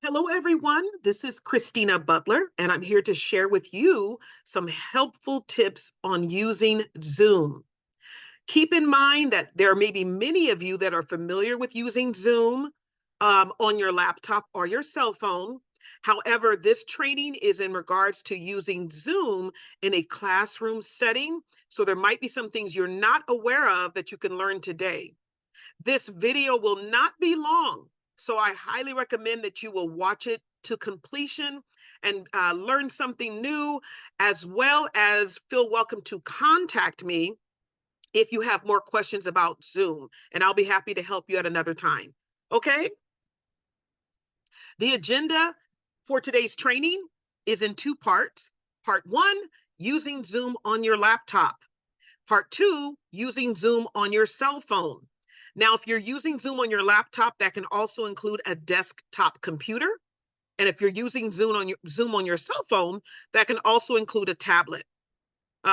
Hello, everyone. This is Christina Butler, and I'm here to share with you some helpful tips on using Zoom. Keep in mind that there may be many of you that are familiar with using Zoom on your laptop or your cell phone. However, this training is in regards to using Zoom in a classroom setting. So there might be some things you're not aware of that you can learn today. This video will not be long, so I highly recommend that you will watch it to completion and learn something new, as well as feel welcome to contact me if you have more questions about Zoom, and I'll be happy to help you at another time. Okay? The agenda for today's training is in two parts. Part one, using Zoom on your laptop. Part two, using Zoom on your cell phone. Now, if you're using Zoom on your laptop, that can also include a desktop computer. And if you're using Zoom on your cell phone, that can also include a tablet.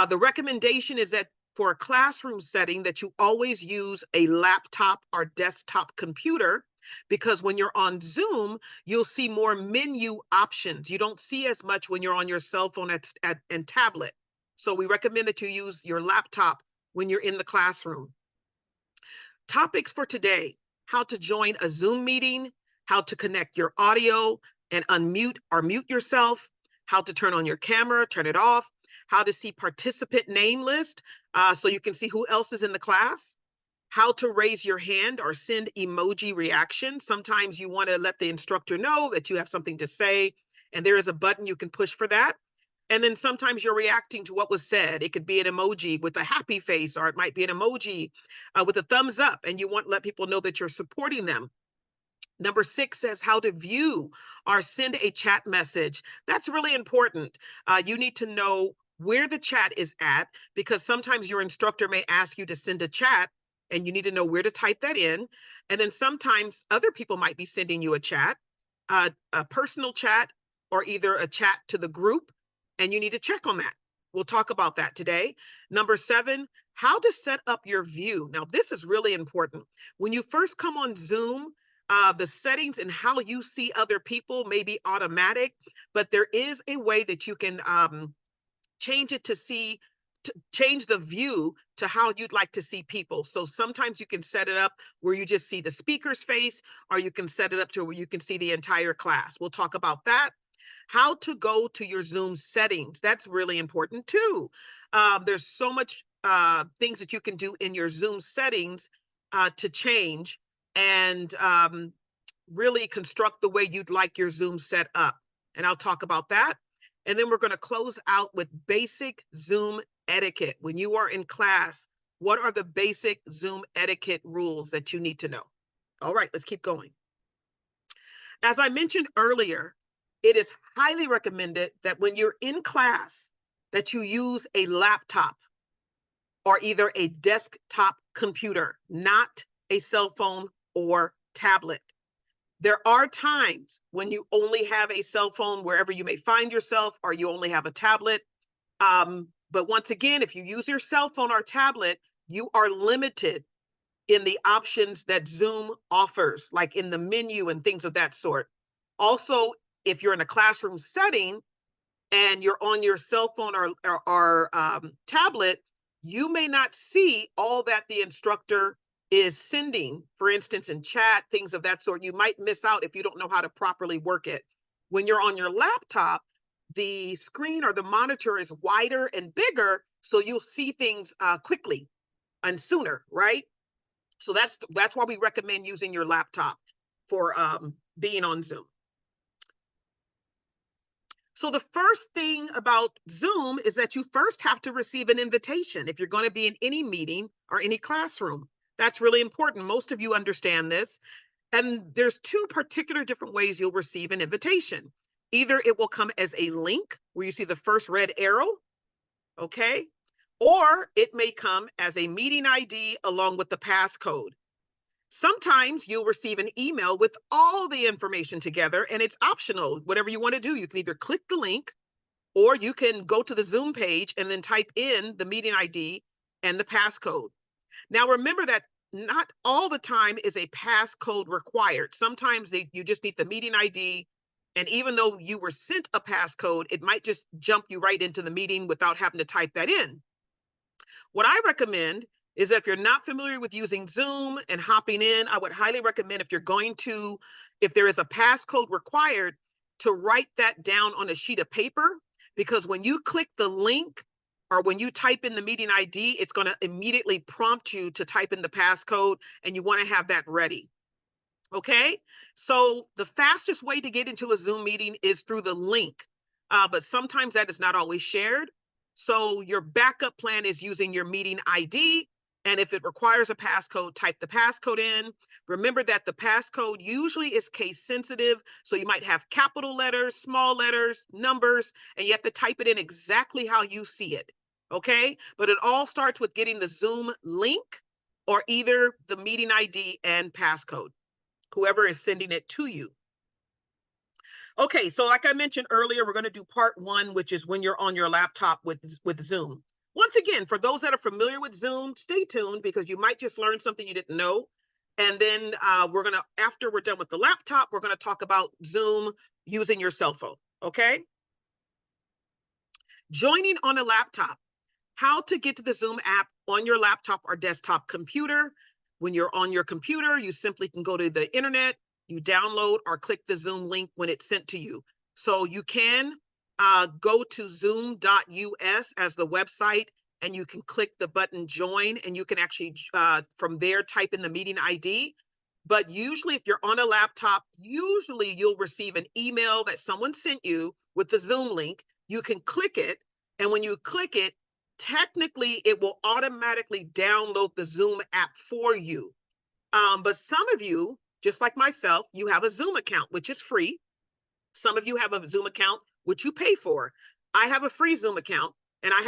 The recommendation is that for a classroom setting that you always use a laptop or desktop computer, because when you're on Zoom, you'll see more menu options. You don't see as much when you're on your cell phone and tablet. So we recommend that you use your laptop when you're in the classroom. Topics for today: how to join a Zoom meeting, how to connect your audio and unmute or mute yourself, how to turn on your camera, turn it off, how to see participant name list so you can see who else is in the class, how to raise your hand or send emoji reaction. Sometimes you want to let the instructor know that you have something to say, and there is a button you can push for that. And then sometimes you're reacting to what was said. It could be an emoji with a happy face, or it might be an emoji with a thumbs up, and you want to let people know that you're supporting them. Number 6 says how to view or send a chat message. That's really important. You need to know where the chat is at, because sometimes your instructor may ask you to send a chat and you need to know where to type that in. And then sometimes other people might be sending you a chat, a personal chat, or either a chat to the group, and you need to check on that. We'll talk about that today. Number 7, how to set up your view. Now, this is really important. When you first come on Zoom, the settings and how you see other people may be automatic, but there is a way that you can change it to change the view to how you'd like to see people. So sometimes you can set it up where you just see the speaker's face, or you can set it up to where you can see the entire class. We'll talk about that. How to go to your Zoom settings. That's really important too. There's so much things that you can do in your Zoom settings to change and really construct the way you'd like your Zoom set up. And I'll talk about that. And then we're going to close out with basic Zoom etiquette. When you are in class, what are the basic Zoom etiquette rules that you need to know? All right, let's keep going. As I mentioned earlier, it is highly recommended that when you're in class, that you use a laptop or either a desktop computer, not a cell phone or tablet. There are times when you only have a cell phone wherever you may find yourself, or you only have a tablet. But once again, if you use your cell phone or tablet, you are limited in the options that Zoom offers, like in the menu and things of that sort. Also, if you're in a classroom setting and you're on your cell phone or tablet, you may not see all that the instructor is sending, for instance, in chat, things of that sort. You might miss out if you don't know how to properly work it. When you're on your laptop, the screen or the monitor is wider and bigger, so you'll see things quickly and sooner, right? So that's why we recommend using your laptop for being on Zoom. So the first thing about Zoom is that you first have to receive an invitation if you're going to be in any meeting or any classroom. That's really important. Most of you understand this. And there's two particular different ways you'll receive an invitation. Either it will come as a link where you see the first red arrow, okay? Or it may come as a meeting ID along with the passcode. Sometimes you'll receive an email with all the information together, and it's optional. Whatever you want to do, you can either click the link or you can go to the Zoom page and then type in the meeting ID and the passcode. Now, remember that not all the time is a passcode required. Sometimes you just need the meeting ID And even though you were sent a passcode, it might just jump you right into the meeting without having to type that in. What I recommend is that if you're not familiar with using Zoom and hopping in, I would highly recommend if there is a passcode required, to write that down on a sheet of paper, because when you click the link or when you type in the meeting ID, it's going to immediately prompt you to type in the passcode, and you want to have that ready. Okay, so the fastest way to get into a Zoom meeting is through the link, but sometimes that is not always shared. So your backup plan is using your meeting ID. And if it requires a passcode, type the passcode in. Remember that the passcode usually is case sensitive. So you might have capital letters, small letters, numbers, and you have to type it in exactly how you see it. Okay, but it all starts with getting the Zoom link or either the meeting ID and passcode, whoever is sending it to you. Okay, so like I mentioned earlier, we're going to do part one, which is when you're on your laptop with Zoom. Once again, for those that are familiar with Zoom, stay tuned because you might just learn something you didn't know. And then after we're done with the laptop, we're going to talk about Zoom using your cell phone. Okay. Joining on a laptop. How to get to the Zoom app on your laptop or desktop computer. When you're on your computer, you simply can go to the internet, you download or click the Zoom link when it's sent to you. So you can go to zoom.us as the website, and you can click the button join, and you can actually from there type in the meeting ID. But usually if you're on a laptop, usually you'll receive an email that someone sent you with the Zoom link. You can click it, and when you click it, technically it will automatically download the Zoom app for you. But some of you, just like myself, you have a Zoom account, which is free. Some of you have a Zoom account, which you pay for. I have a free Zoom account, and I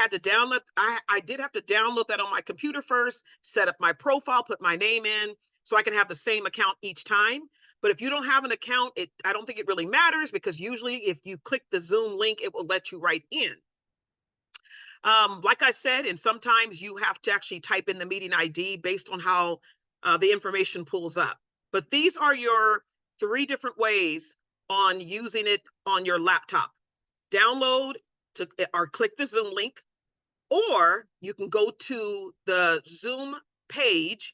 did have to download that on my computer first, set up my profile, put my name in, so I can have the same account each time. But if you don't have an account, I don't think it really matters, because usually if you click the Zoom link, it will let you right in. Like I said, and sometimes you have to actually type in the meeting ID based on how the information pulls up. But these are your 3 different ways on using it on your laptop. Download or click the Zoom link, or you can go to the Zoom page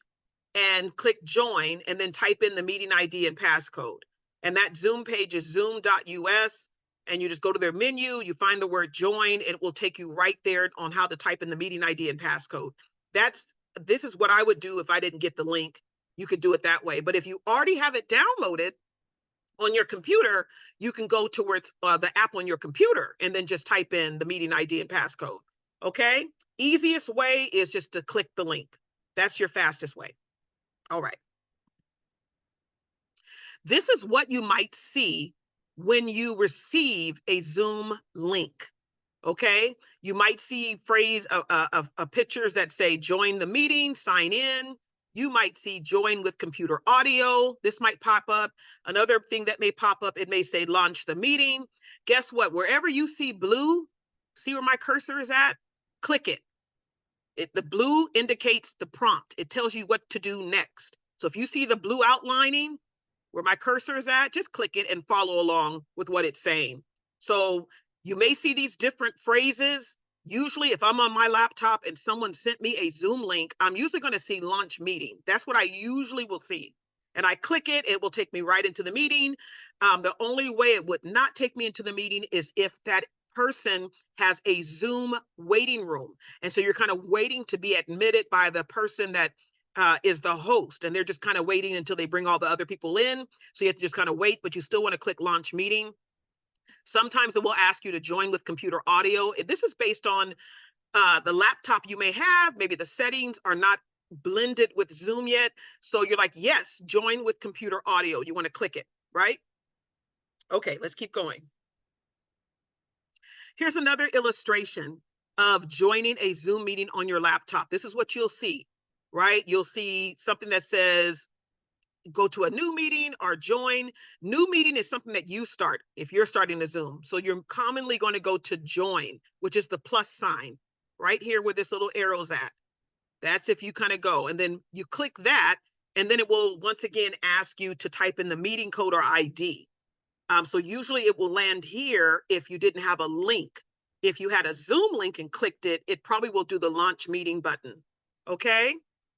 and click join and then type in the meeting ID and passcode. And that Zoom page is zoom.us. And you just go to their menu, you find the word join, it will take you right there on how to type in the meeting ID and passcode. This is what I would do if I didn't get the link. You could do it that way. But if you already have it downloaded on your computer, you can go towards the app on your computer and then just type in the meeting ID and passcode. Okay? Easiest way is just to click the link. That's your fastest way. All right. This is what you might see when you receive a Zoom link. Okay, you might see pictures that say join the meeting, sign in. You might see join with computer audio. This might pop up. Another thing that may pop up, it may say launch the meeting. Guess what? Wherever you see blue, see where my cursor is at? Click it. The blue indicates the prompt. It tells you what to do next. So if you see the blue outlining where my cursor is at, just click it and follow along with what it's saying. So you may see these different phrases. Usually if I'm on my laptop and someone sent me a Zoom link, I'm usually going to see launch meeting. That's what I usually will see. And I click it, it will take me right into the meeting. The only way it would not take me into the meeting is if that person has a Zoom waiting room. And so you're kind of waiting to be admitted by the person that is the host, and they're just kind of waiting until they bring all the other people in. So you have to just kind of wait, but you still want to click launch meeting. Sometimes it will ask you to join with computer audio. This is based on the laptop you may have. Maybe the settings are not blended with Zoom yet. So you're like, yes, join with computer audio. You want to click it, right? Okay, let's keep going. Here's another illustration of joining a Zoom meeting on your laptop. This is what you'll see, right? You'll see something that says go to a new meeting or join. New meeting is something that you start if you're starting a Zoom. So you're commonly going to go to join, which is the plus sign right here where this little arrow's at. That's if you kind of go, and then you click that, and then it will once again ask you to type in the meeting code or ID. So usually it will land here if you didn't have a link. If you had a Zoom link and clicked it, it probably will do the launch meeting button. Okay.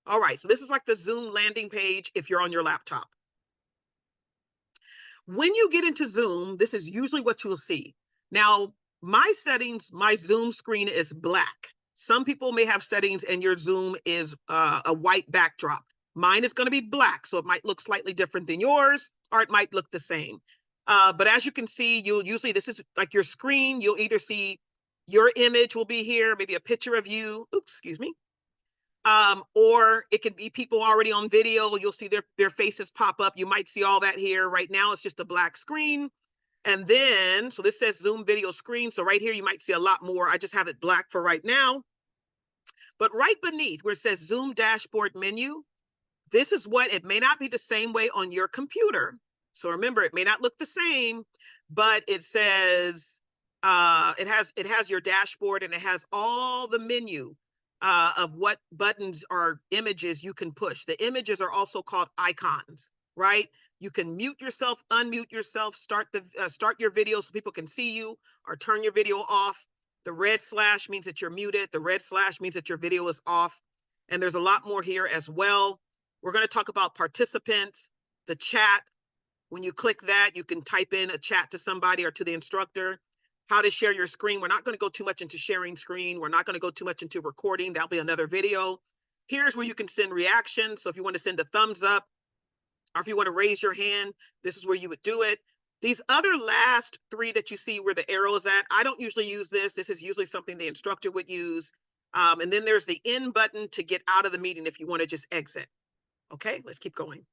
All right. So this is like the Zoom landing page if you're on your laptop. When you get into Zoom, this is usually what you'll see. Now, my settings, my Zoom screen is black. Some people may have settings and your Zoom is a white backdrop. Mine is going to be black, so it might look slightly different than yours, or it might look the same. But as you can see, you'll usually, this is like your screen. You'll either see your image will be here, maybe a picture of you. Oops, excuse me. Or it could be people already on video. You'll see their faces pop up. You might see all that here. Right now, it's just a black screen. And then, so this says Zoom video screen. So right here, you might see a lot more. I just have it black for right now. But right beneath where it says Zoom dashboard menu, this is what, it may not be the same way on your computer. So remember, it may not look the same, but it says, it has your dashboard and it has all the menu of what buttons or images you can push. The images are also called icons, right? You can mute yourself, unmute yourself, start your video so people can see you, or turn your video off. The red slash means that you're muted. The red slash means that your video is off. And there's a lot more here as well. We're going to talk about participants, the chat. When you click that, you can type in a chat to somebody or to the instructor. How to share your screen. We're not going to go too much into sharing screen. We're not going to go too much into recording. That'll be another video. Here's where you can send reactions. So if you want to send a thumbs up, or if you want to raise your hand, this is where you would do it. These other last three that you see where the arrow is at, I don't usually use this. This is usually something the instructor would use. And then there's the end button to get out of the meeting if you want to just exit. Okay, let's keep going.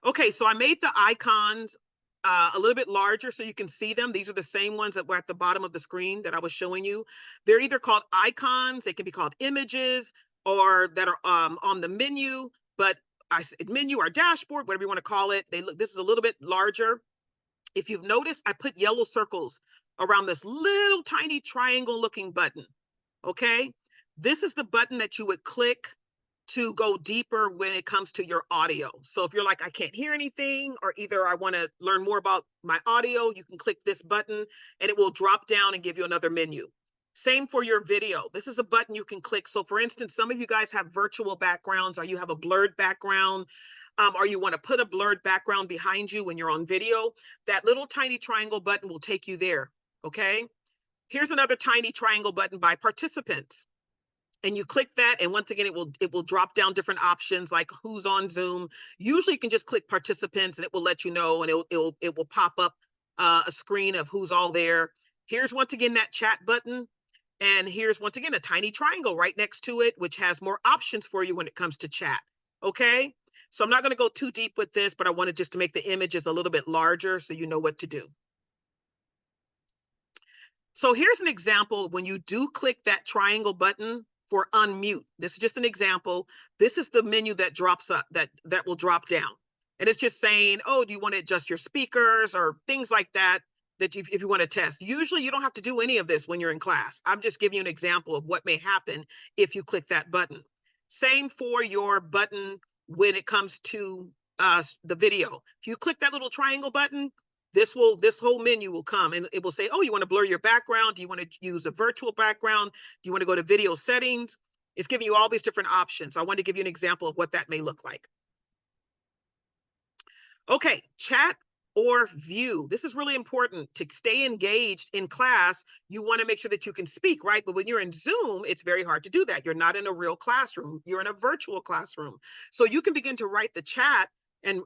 Okay, so I made the icons a little bit larger so you can see them. These are the same ones that were at the bottom of the screen that I was showing you. They're either called icons, they can be called images, or that are on the menu, but menu or dashboard, whatever you want to call it. This is a little bit larger. If you've noticed, I put yellow circles around this little tiny triangle looking button. Okay, this is the button that you would click to go deeper when it comes to your audio. So if you're like, I can't hear anything, or either I want to learn more about my audio, you can click this button and it will drop down and give you another menu. Same for your video. This is a button you can click. So for instance, some of you guys have virtual backgrounds, or you have a blurred background, or you want to put a blurred background behind you when you're on video. That little tiny triangle button will take you there. Okay. Here's another tiny triangle button by participants. And you click that, and once again, it will drop down different options like who's on Zoom. Usually you can just click participants and it will let you know, and it will pop up a screen of who's all there. Here's once again that chat button. And here's once again a tiny triangle right next to it, which has more options for you when it comes to chat. Okay. So I'm not going to go too deep with this, but I wanted just to make the images a little bit larger so you know what to do. So here's an example when you do click that triangle button for unmute. This is just an example. This is the menu that drops up, that will drop down. And it's just saying, oh, do you want to adjust your speakers or things like that, if you want to test. Usually you don't have to do any of this when you're in class. I'm just giving you an example of what may happen if you click that button. Same for your button when it comes to the video. If you click that little triangle button, this whole menu will come and it will say, oh, you want to blur your background? Do you want to use a virtual background? Do you want to go to video settings? It's giving you all these different options. I want to give you an example of what that may look like. Okay, chat or view. This is really important to stay engaged in class. You want to make sure that you can speak, right? But when you're in Zoom, it's very hard to do that. You're not in a real classroom. You're in a virtual classroom. So you can begin to write the chat and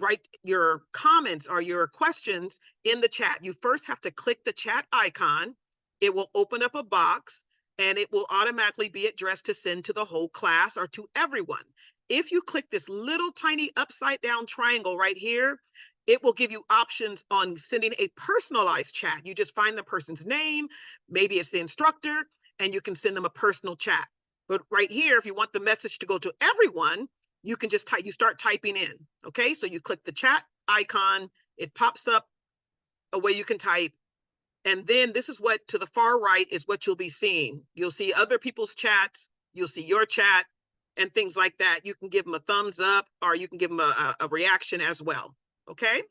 write your comments or your questions in the chat. You first have to click the chat icon. It will open up a box and it will automatically be addressed to send to the whole class or to everyone. If you click this little tiny upside down triangle right here, it will give you options on sending a personalized chat. You just find the person's name, maybe it's the instructor, and you can send them a personal chat. But right here, if you want the message to go to everyone, you can just you start typing in. Okay, so you click the chat icon, it pops up a way you can type. And then this is what to the far right is what you'll be seeing. You'll see other people's chats, you'll see your chat and things like that. You can give them a thumbs up or you can give them a reaction as well. Okay.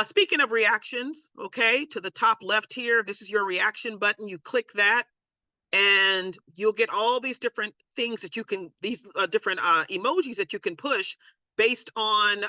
Speaking of reactions, okay, to the top left here, this is your reaction button. You click that and you'll get all these different things that you can, these different emojis that you can push based on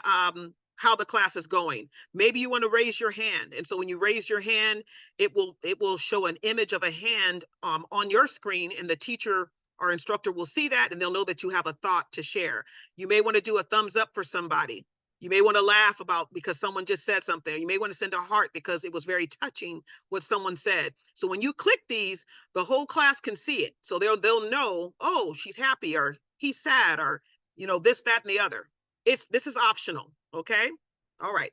how the class is going. Maybe you want to raise your hand, and so when you raise your hand, it will show an image of a hand on your screen, and the teacher or instructor will see that, and they'll know that you have a thought to share. You may want to do a thumbs up for somebody. You may want to laugh about because someone just said something. You may want to send a heart because it was very touching what someone said. So when you click these, the whole class can see it. So they'll know, oh, she's happy or he's sad or this, that, and the other. This is optional. Okay. All right.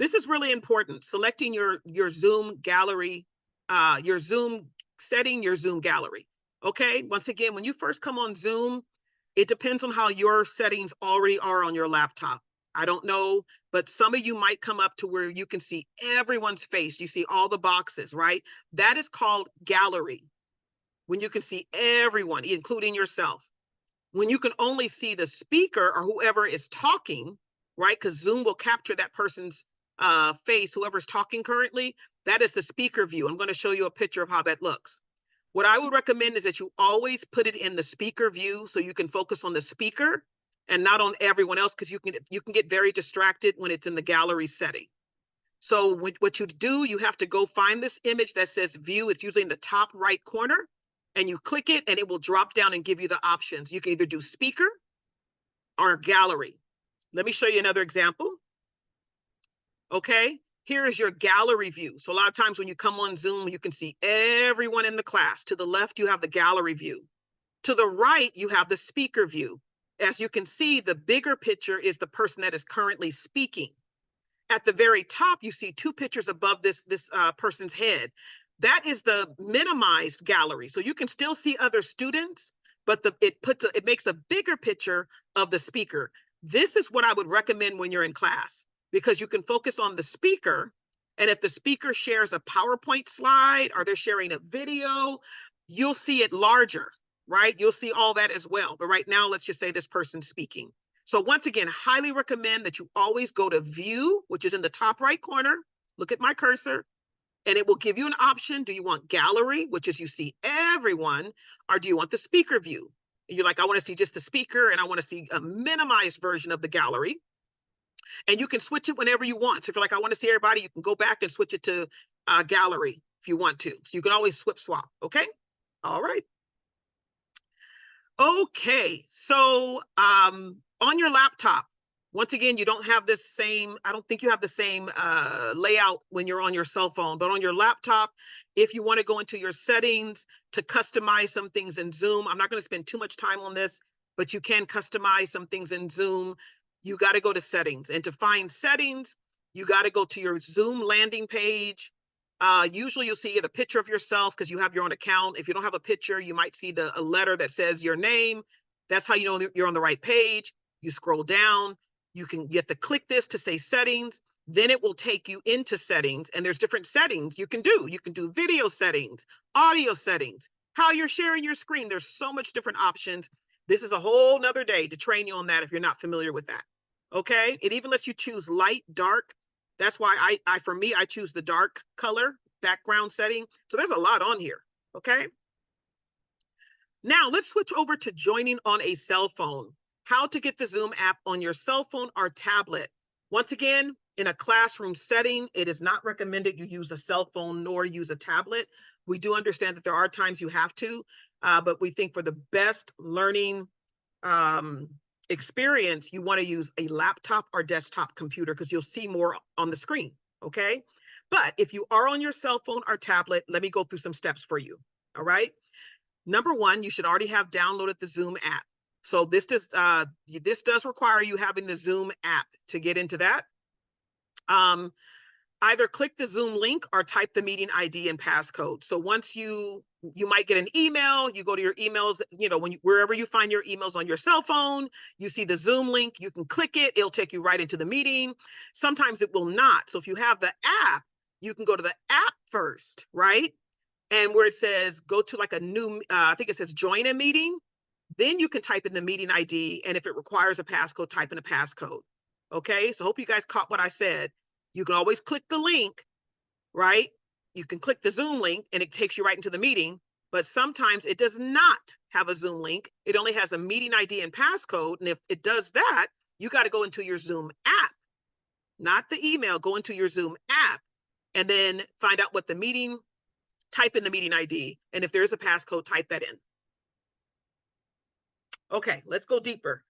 This is really important. Selecting your Zoom gallery, your Zoom setting, your Zoom gallery. Okay. Once again, when you first come on Zoom, it depends on how your settings already are on your laptop. I don't know, but some of you might come up to where you can see everyone's face. You see all the boxes, right? That is called gallery. When you can see everyone, including yourself. When you can only see the speaker or whoever is talking, right? Because Zoom will capture that person's face, whoever's talking currently. That is the speaker view. I'm going to show you a picture of how that looks. What I would recommend is that you always put it in the speaker view so you can focus on the speaker and not on everyone else, because you can get very distracted when it's in the gallery setting. So what you do, you have to go find this image that says view. It's usually in the top right corner, and you click it and it will drop down and give you the options. You can either do speaker or gallery. Let me show you another example. Okay. Here is your gallery view. So a lot of times when you come on Zoom, you can see everyone in the class. To the left, you have the gallery view. To the right, you have the speaker view. As you can see, the bigger picture is the person that is currently speaking. At the very top, you see two pictures above this person's head. That is the minimized gallery. So you can still see other students, but it makes a bigger picture of the speaker. This is what I would recommend when you're in class, because you can focus on the speaker. And if the speaker shares a PowerPoint slide or they're sharing a video, you'll see it larger, right? You'll see all that as well. But right now, let's just say this person's speaking. So once again, highly recommend that you always go to view, which is in the top right corner. Look at my cursor, and it will give you an option. Do you want gallery, which is you see everyone, or do you want the speaker view? And you're like, I want to see just the speaker, and I want to see a minimized version of the gallery. And you can switch it whenever you want. So if you're like, I want to see everybody, you can go back and switch it to gallery if you want to. So you can always swap. Okay. All right. Okay. So on your laptop, once again, you don't have this same, I don't think you have the same layout when you're on your cell phone, but on your laptop, if you want to go into your settings to customize some things in Zoom, I'm not going to spend too much time on this, but you can customize some things in Zoom. You got to go to settings, and to find settings, you got to go to your Zoom landing page. Usually you'll see the picture of yourself because you have your own account. If you don't have a picture, you might see a letter that says your name. That's how you know you're on the right page. You scroll down. You have to click this to say settings. Then it will take you into settings, and there's different settings you can do. You can do video settings, audio settings, how you're sharing your screen. There's so much different options. This is a whole nother day to train you on that if you're not familiar with that. Okay. It even lets you choose light, dark. That's why for me, I choose the dark color background setting. So there's a lot on here. Okay. Now let's switch over to joining on a cell phone. How to get the Zoom app on your cell phone or tablet. Once again, in a classroom setting, it is not recommended you use a cell phone nor use a tablet. We do understand that there are times you have to, but we think for the best learning experience, you want to use a laptop or desktop computer because you'll see more on the screen, okay? But if you are on your cell phone or tablet, let me go through some steps for you, all right? Number one, you should already have downloaded the Zoom app. So this does require you having the Zoom app to get into that. Either click the Zoom link or type the meeting ID and passcode. So once you might get an email, you go to your emails, wherever you find your emails on your cell phone, you see the Zoom link, you can click it, it'll take you right into the meeting. Sometimes it will not. So if you have the app, you can go to the app first, right? And where it says, go to like a new, I think it says join a meeting, then you can type in the meeting ID. And if it requires a passcode, type in a passcode. Okay, so hope you guys caught what I said. You can always click the link, right? You can click the Zoom link and it takes you right into the meeting, but sometimes it does not have a Zoom link. It only has a meeting ID and passcode. And if it does that, you got to go into your Zoom app, not the email, go into your Zoom app and then find out what the meeting, type in the meeting ID. And if there's a passcode, type that in. Okay, let's go deeper.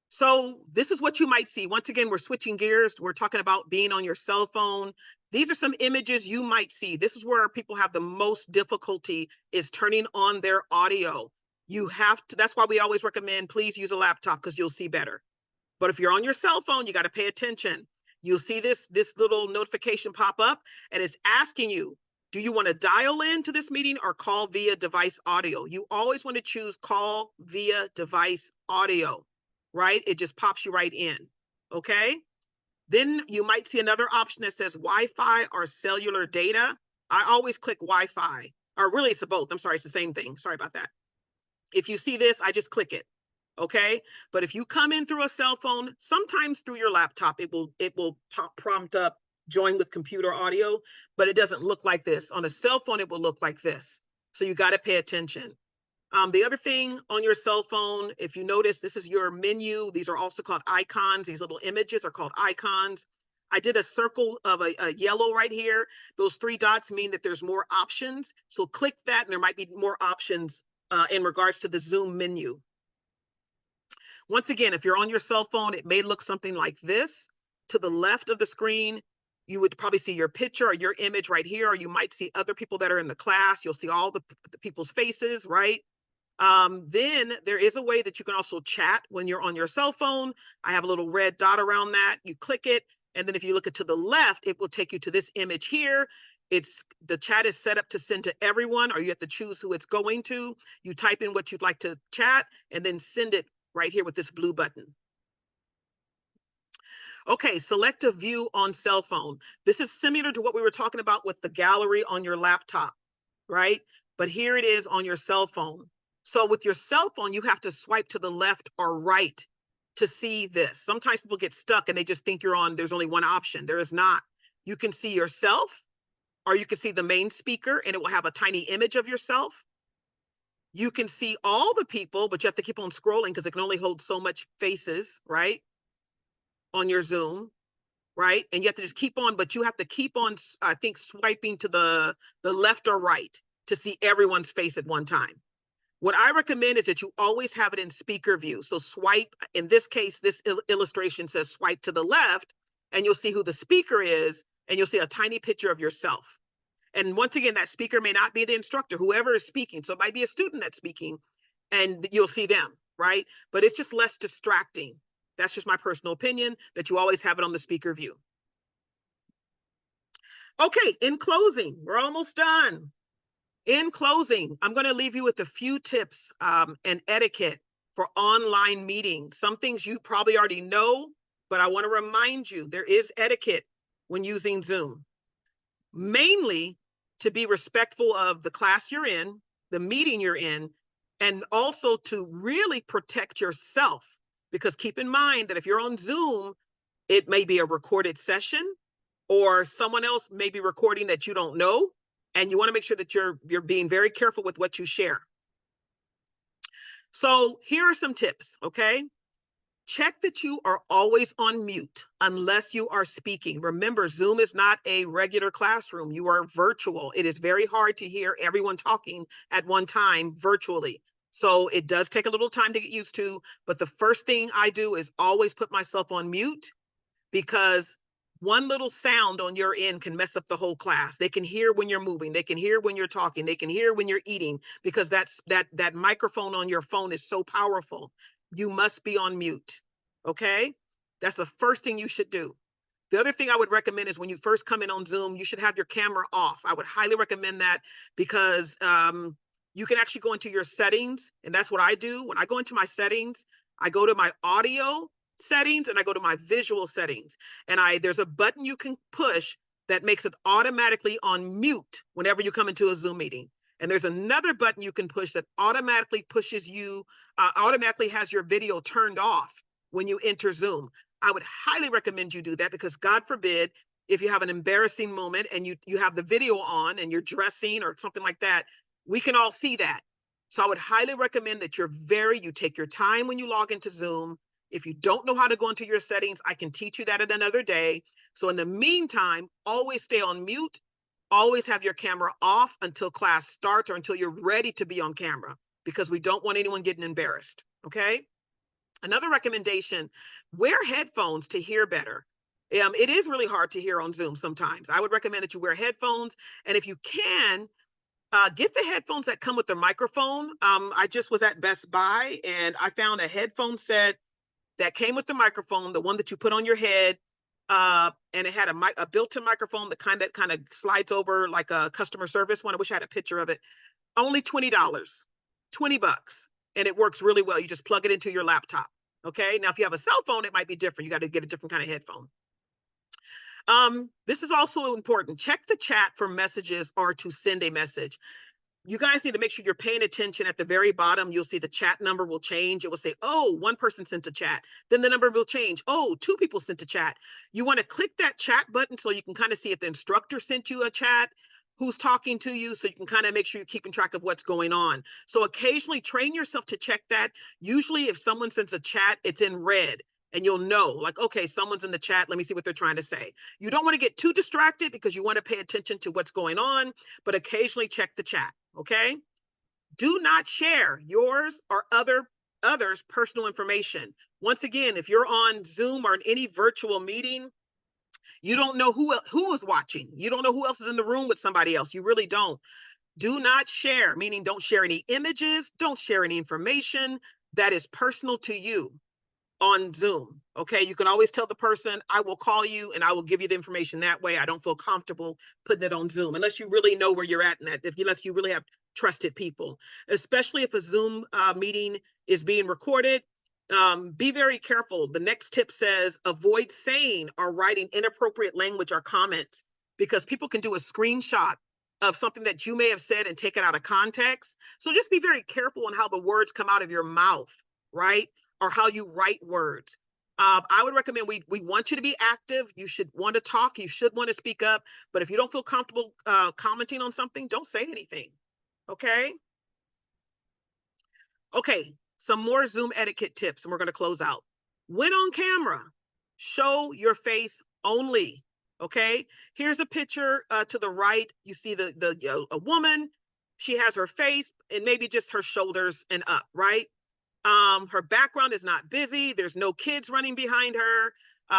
So this is what you might see. Once again, we're switching gears. We're talking about being on your cell phone. These are some images you might see. This is where people have the most difficulty, is turning on their audio. You have to, that's why we always recommend, please use a laptop because you'll see better. But if you're on your cell phone, you got to pay attention. You'll see this little notification pop up and it's asking you, do you want to dial into this meeting or call via device audio? You always want to choose call via device audio, right? It just pops you right in, okay? Then you might see another option that says Wi-Fi or cellular data. I always click Wi-Fi, or really it's both. I'm sorry, it's the same thing. Sorry about that. If you see this, I just click it, okay? But if you come in through a cell phone, sometimes through your laptop, it will prompt up join with computer audio, but it doesn't look like this. On a cell phone, it will look like this. So you got to pay attention. The other thing on your cell phone, if you notice, this is your menu. These are also called icons. These little images are called icons. I did a circle of a yellow right here. Those 3 dots mean that there's more options. So click that and there might be more options in regards to the Zoom menu. Once again, if you're on your cell phone, it may look something like this. To the left of the screen, you would probably see your picture or your image right here, or you might see other people that are in the class. You'll see all the people's faces, right? Then there is a way that you can also chat when you're on your cell phone. I have a little red dot around that. You click it, and then if you look it to the left, it will take you to this image here. The chat is set up to send to everyone, or you have to choose who it's going to. You type in what you'd like to chat and then send it right here with this blue button. Okay, select a view on cell phone. This is similar to what we were talking about with the gallery on your laptop, right? But here it is on your cell phone. So with your cell phone, you have to swipe to the left or right to see this. Sometimes people get stuck and they just think there's only one option. There is not. You can see yourself, or you can see the main speaker and it will have a tiny image of yourself. You can see all the people, but you have to keep on scrolling because it can only hold so much faces, right? On your Zoom, right? And you have to just keep on, but you have to keep on, I think, swiping to the left or right to see everyone's face at one time. What I recommend is that you always have it in speaker view. So swipe, in this case, this illustration says swipe to the left and you'll see who the speaker is and you'll see a tiny picture of yourself. And once again, that speaker may not be the instructor, whoever is speaking. So it might be a student that's speaking and you'll see them, right? But it's just less distracting. That's just my personal opinion, that you always have it on the speaker view. Okay, in closing, we're almost done. In closing, I'm going to leave you with a few tips and etiquette for online meetings. Some things you probably already know, but I want to remind you there is etiquette when using Zoom. Mainly to be respectful of the class you're in, the meeting you're in, and also to really protect yourself. Because keep in mind that if you're on Zoom, it may be a recorded session or someone else may be recording that you don't know. And you want to make sure that you're being very careful with what you share. So here are some tips, okay? Check that you are always on mute unless you are speaking. Remember, Zoom is not a regular classroom. You are virtual. It is very hard to hear everyone talking at one time virtually. So it does take a little time to get used to, but the first thing I do is always put myself on mute, because one little sound on your end can mess up the whole class. They can hear when you're moving. They can hear when you're talking. They can hear when you're eating, because that microphone on your phone is so powerful. You must be on mute, okay? That's the first thing you should do. The other thing I would recommend is when you first come in on Zoom, you should have your camera off. I would highly recommend that, because you can actually go into your settings, and that's what I do. When I go into my settings, I go to my audio settings and I go to my visual settings, and there's a button you can push that makes it automatically on mute whenever you come into a Zoom meeting. And there's another button you can push that automatically pushes you, automatically has your video turned off when you enter Zoom. I would highly recommend you do that because God forbid, if you have an embarrassing moment and you have the video on and you're dressing or something like that, we can all see that. So I would highly recommend that you take your time when you log into Zoom. If you don't know how to go into your settings, I can teach you that at another day. So in the meantime, always stay on mute. Always have your camera off until class starts or until you're ready to be on camera because we don't want anyone getting embarrassed. Okay. Another recommendation, wear headphones to hear better. It is really hard to hear on Zoom sometimes. I would recommend that you wear headphones. And if you can, get the headphones that come with the microphone. I just was at Best Buy and I found a headphone set that came with the microphone, the one that you put on your head. And it had a built-in microphone, the kind that kind of slides over like a customer service one. I wish I had a picture of it. Only $20, $20. And it works really well. You just plug it into your laptop. Okay. Now, if you have a cell phone, it might be different. You got to get a different kind of headphone. This is also important. Check the chat for messages or to send a message. You guys need to make sure you're paying attention. At the very bottom, you'll see the chat number will change. It will say, oh, one person sent a chat. Then the number will change. Oh, two people sent a chat. You want to click that chat button so you can kind of see if the instructor sent you a chat, who's talking to you, so you can kind of make sure you're keeping track of what's going on. So occasionally train yourself to check that. Usually if someone sends a chat, it's in red. And you'll know, like, okay, someone's in the chat. Let me see what they're trying to say. You don't want to get too distracted because you want to pay attention to what's going on, but occasionally check the chat. Okay. Do not share yours or others' personal information. Once again, if you're on Zoom or in any virtual meeting, you don't know who is watching. You don't know who else is in the room with somebody else. You really don't. Do not share, meaning don't share any images, don't share any information that is personal to you on Zoom. Okay. You can always tell the person, I will call you and I will give you the information that way. I don't feel comfortable putting it on Zoom unless you really know where you're at in that, unless you really have trusted people, especially if a Zoom meeting is being recorded. Be very careful. The next tip says avoid saying or writing inappropriate language or comments because people can do a screenshot of something that you may have said and take it out of context. So just be very careful on how the words come out of your mouth, right? Or how you write words. I would recommend we want you to be active. You should want to talk. You should want to speak up. But if you don't feel comfortable commenting on something, don't say anything. Okay. Okay. Some more Zoom etiquette tips, and we're going to close out. When on camera, show your face only. Okay. Here's a picture to the right. You see a woman. She has her face and maybe just her shoulders and up, right? Her background is not busy. There's no kids running behind her.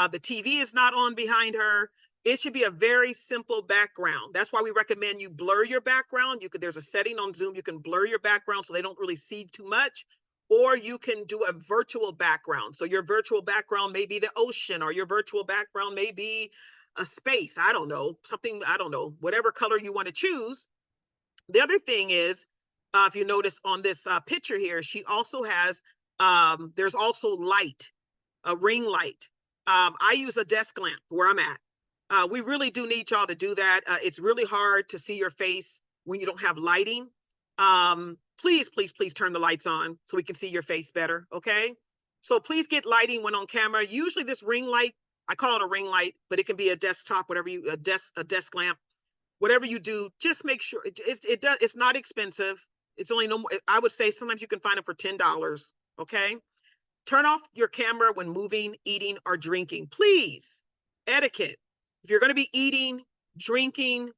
The TV is not on behind her. It should be a very simple background. That's why we recommend you blur your background. There's a setting on Zoom. You can blur your background so they don't really see too much, or you can do a virtual background. So your virtual background may be the ocean, or your virtual background may be a space. I don't know, whatever color you want to choose. The other thing is, if you notice on this picture here, she also has, there's also light, a ring light. I use a desk lamp where I'm at. We really do need y'all to do that. It's really hard to see your face when you don't have lighting. Please, please, please turn the lights on so we can see your face better, okay? So please get lighting when on camera. Usually this ring light, I call it a ring light, but it can be a desktop, a desk lamp. Whatever you do, just make sure it's not expensive. It's only I would say sometimes you can find them for $10. Okay. Turn off your camera when moving, eating, or drinking. Please. Etiquette. If you're going to be eating, drinking,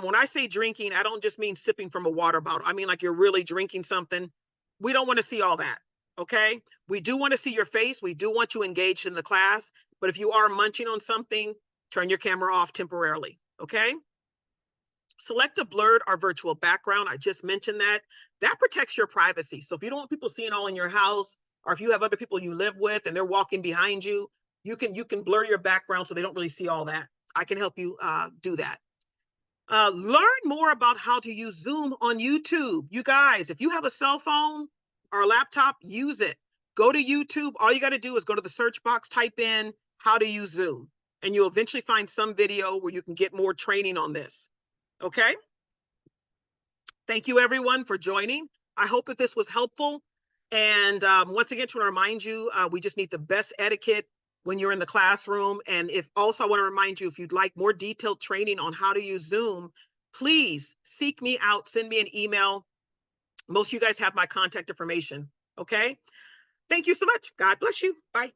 when I say drinking, I don't just mean sipping from a water bottle. I mean like you're really drinking something. We don't want to see all that. Okay. We do want to see your face. We do want you engaged in the class. But if you are munching on something, turn your camera off temporarily. Okay. Select a blurred or virtual background. I just mentioned that. That protects your privacy. So if you don't want people seeing all in your house, or if you have other people you live with and they're walking behind you, you can blur your background so they don't really see all that. I can help you do that. Learn more about how to use Zoom on YouTube. You guys, if you have a cell phone or a laptop, use it. Go to YouTube. All you got to do is go to the search box, type in how to use Zoom, and you'll eventually find some video where you can get more training on this. Okay. Thank you everyone for joining. I hope that this was helpful. And once again, to remind you, we just need the best etiquette when you're in the classroom. And if also, I want to remind you, if you'd like more detailed training on how to use Zoom, please seek me out, send me an email. Most of you guys have my contact information. Okay. Thank you so much. God bless you. Bye.